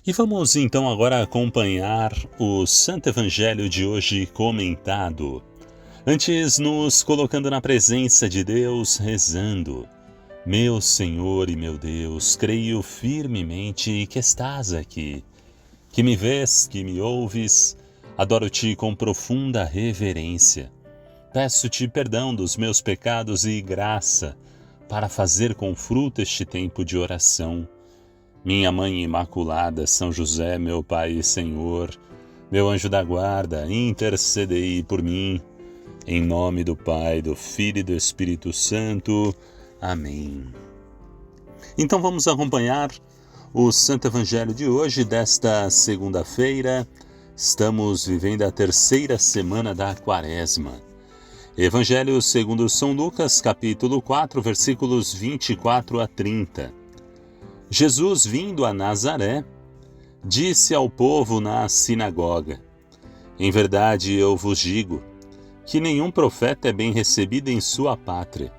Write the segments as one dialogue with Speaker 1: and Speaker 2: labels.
Speaker 1: E vamos então agora acompanhar o Santo Evangelho de hoje comentado. Antes, nos colocando na presença de Deus, rezando. Meu Senhor e meu Deus, creio firmemente que estás aqui, que me vês, que me ouves. Adoro-te com profunda reverência. Peço-te perdão dos meus pecados e graça para fazer com fruto este tempo de oração. Minha Mãe Imaculada, São José, meu Pai e Senhor, meu anjo da guarda, intercedei por mim. Em nome do Pai, do Filho e do Espírito Santo. Amém. Então vamos acompanhar o Santo Evangelho de hoje, desta segunda-feira. Estamos vivendo a terceira semana da Quaresma. Evangelho segundo São Lucas, capítulo 4, versículos 24 a 30. Jesus, vindo a Nazaré, disse ao povo na sinagoga: Em verdade eu vos digo que nenhum profeta é bem recebido em sua pátria.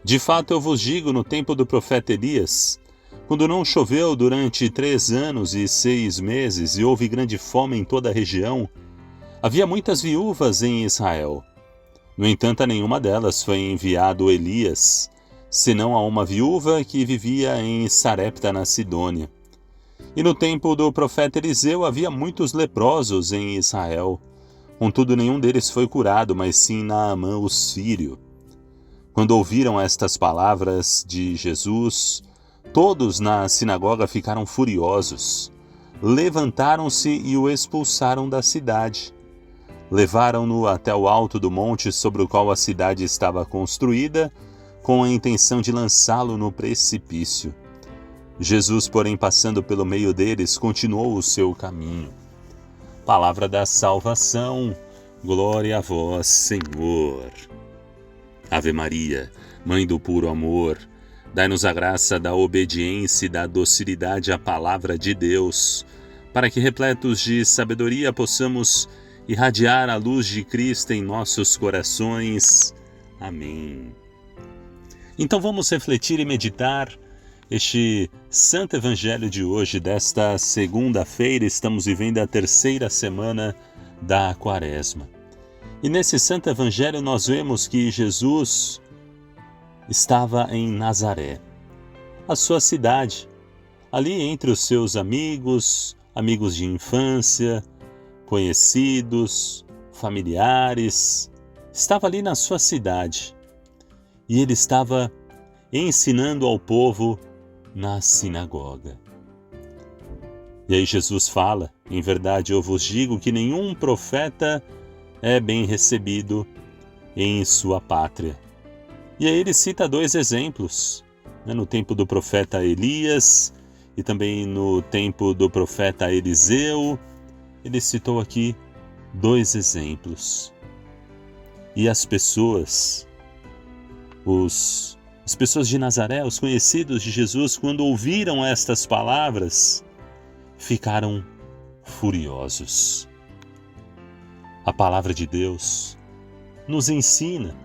Speaker 1: De fato eu vos digo, no tempo do profeta Elias, quando não choveu durante 3 anos e 6 meses e houve grande fome em toda a região, havia muitas viúvas em Israel. No entanto, a nenhuma delas foi enviado Elias, senão a uma viúva que vivia em Sarepta, na Sidônia. E no tempo do profeta Eliseu havia muitos leprosos em Israel. Contudo, nenhum deles foi curado, mas sim Naamã, o sírio. Quando ouviram estas palavras de Jesus, todos na sinagoga ficaram furiosos. Levantaram-se e o expulsaram da cidade. Levaram-no até o alto do monte sobre o qual a cidade estava construída, com a intenção de lançá-lo no precipício. Jesus, porém, passando pelo meio deles, continuou o seu caminho. Palavra da salvação, glória a vós, Senhor. Ave Maria, Mãe do puro amor, dai-nos a graça da obediência e da docilidade à palavra de Deus, para que, repletos de sabedoria, possamos irradiar a luz de Cristo em nossos corações. Amém. Então vamos refletir e meditar este Santo Evangelho de hoje, desta segunda-feira. Estamos vivendo a terceira semana da Quaresma. E nesse Santo Evangelho nós vemos que Jesus estava em Nazaré, a sua cidade, ali entre os seus amigos de infância, conhecidos, familiares. Estava ali na sua cidade. E ele estava ensinando ao povo na sinagoga. E aí Jesus fala: em verdade eu vos digo que nenhum profeta é bem recebido em sua pátria. E aí ele cita 2 exemplos, no tempo do profeta Elias e também no tempo do profeta Eliseu. Ele citou aqui 2 exemplos. E as pessoas de Nazaré, os conhecidos de Jesus, quando ouviram estas palavras, ficaram furiosos. A palavra de Deus nos ensina,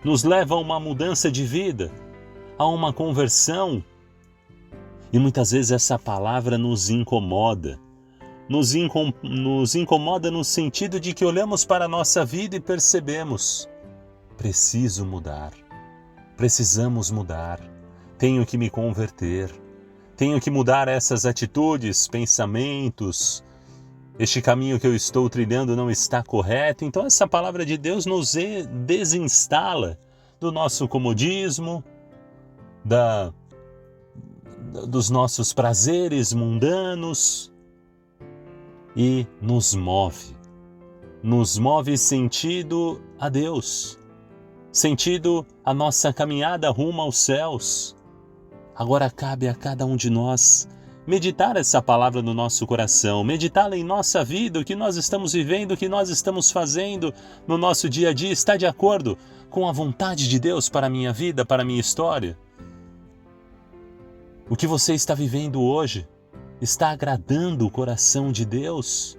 Speaker 1: nos leva a uma mudança de vida, a uma conversão. E muitas vezes essa palavra nos incomoda. Nos incomoda no sentido de que olhamos para a nossa vida e percebemos: preciso mudar. Precisamos mudar, tenho que me converter, tenho que mudar essas atitudes, pensamentos, este caminho que eu estou trilhando não está correto. Então essa palavra de Deus nos desinstala do nosso comodismo, dos nossos prazeres mundanos e nos move sentido a Deus. Sentido a nossa caminhada rumo aos céus. Agora cabe a cada um de nós meditar essa palavra no nosso coração, meditá-la em nossa vida. O que nós estamos vivendo, o que nós estamos fazendo no nosso dia a dia está de acordo com a vontade de Deus para a minha vida, para a minha história? O que você está vivendo hoje está agradando o coração de Deus?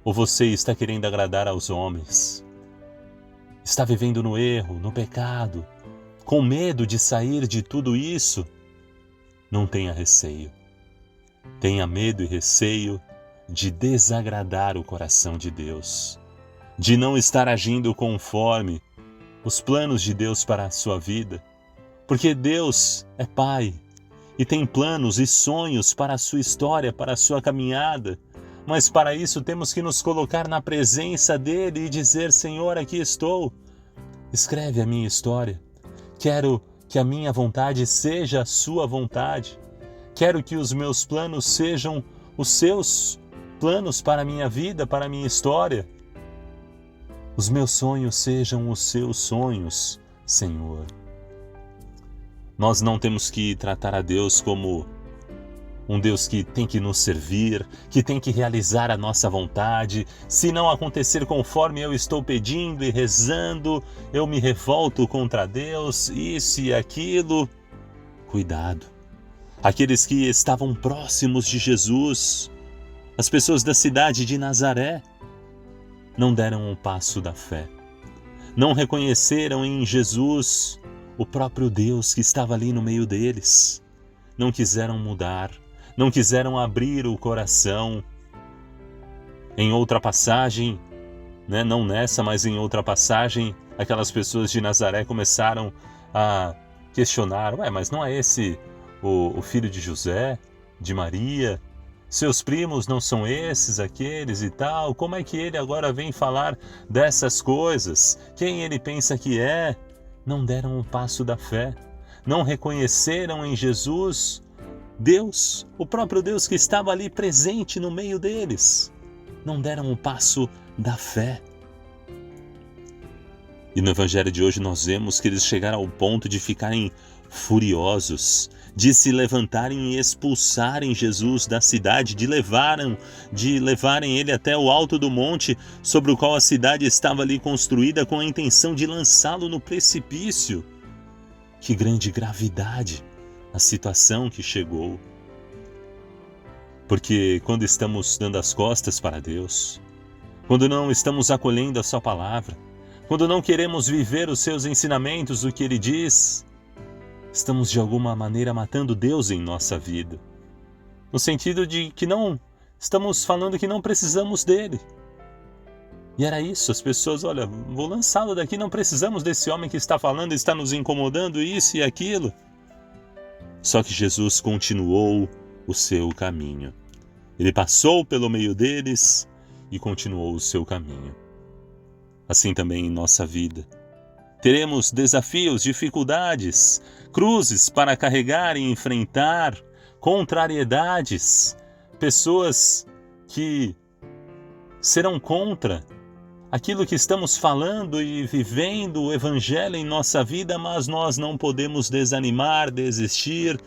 Speaker 1: Ou você está querendo agradar aos homens? Está vivendo no erro, no pecado, com medo de sair de tudo isso? Não tenha receio. tenha medo e receio de desagradar o coração de Deus, de não estar agindo conforme os planos de Deus para a sua vida, porque Deus é Pai e tem planos e sonhos para a sua história, para a sua caminhada, mas para isso temos que nos colocar na presença dEle e dizer: Senhor, aqui estou, escreve a minha história, quero que a minha vontade seja a sua vontade, quero que os meus planos sejam os seus planos para a minha vida, para a minha história. Os meus sonhos sejam os seus sonhos, Senhor. Nós não temos que tratar a Deus como um Deus que tem que nos servir, que tem que realizar a nossa vontade. Se não acontecer conforme eu estou pedindo e rezando, eu me revolto contra Deus, isso e aquilo. Cuidado. Aqueles que estavam próximos de Jesus, as pessoas da cidade de Nazaré, não deram um passo da fé. Não reconheceram em Jesus o próprio Deus que estava ali no meio deles. Não quiseram mudar, não quiseram abrir o coração. Em outra passagem, não nessa, mas em outra passagem, aquelas pessoas de Nazaré começaram a questionar: mas não é esse o filho de José, de Maria? Seus primos não são esses, aqueles e tal? Como é que ele agora vem falar dessas coisas? Quem ele pensa que é? Não deram um passo da fé. Não reconheceram em Jesus Deus, o próprio Deus que estava ali presente no meio deles. Não deram um passo da fé. E no Evangelho de hoje nós vemos que eles chegaram ao ponto de ficarem furiosos, de se levantarem e expulsarem Jesus da cidade, de levarem ele até o alto do monte sobre o qual a cidade estava ali construída, com a intenção de lançá-lo no precipício. Que grande gravidade a situação que chegou. Porque quando estamos dando as costas para Deus, quando não estamos acolhendo a sua palavra, quando não queremos viver os seus ensinamentos, o que ele diz, estamos de alguma maneira matando Deus em nossa vida. No sentido de que não estamos falando que não precisamos dele. E era isso, as pessoas: olha, vou lançá-lo daqui, não precisamos desse homem que está falando, está nos incomodando, isso e aquilo. Só que Jesus continuou o seu caminho. Ele passou pelo meio deles e continuou o seu caminho. Assim também em nossa vida. Teremos desafios, dificuldades, cruzes para carregar e enfrentar, contrariedades, pessoas que serão contra aquilo que estamos falando e vivendo o Evangelho em nossa vida, mas nós não podemos desanimar, desistir.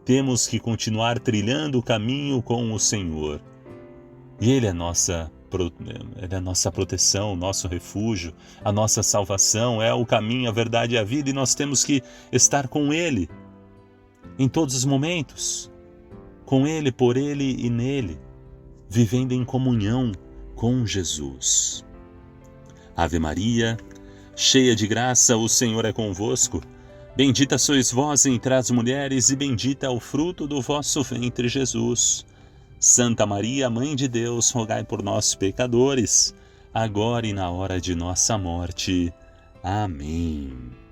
Speaker 1: Temos que continuar trilhando o caminho com o Senhor. E Ele é a nossa proteção, nosso refúgio, a nossa salvação, é o caminho, a verdade e a vida, e nós temos que estar com Ele em todos os momentos, com Ele, por Ele e nele, vivendo em comunhão com Jesus. Ave Maria, cheia de graça, o Senhor é convosco. Bendita sois vós entre as mulheres e bendito é o fruto do vosso ventre, Jesus. Santa Maria, Mãe de Deus, rogai por nós, pecadores, agora e na hora de nossa morte. Amém.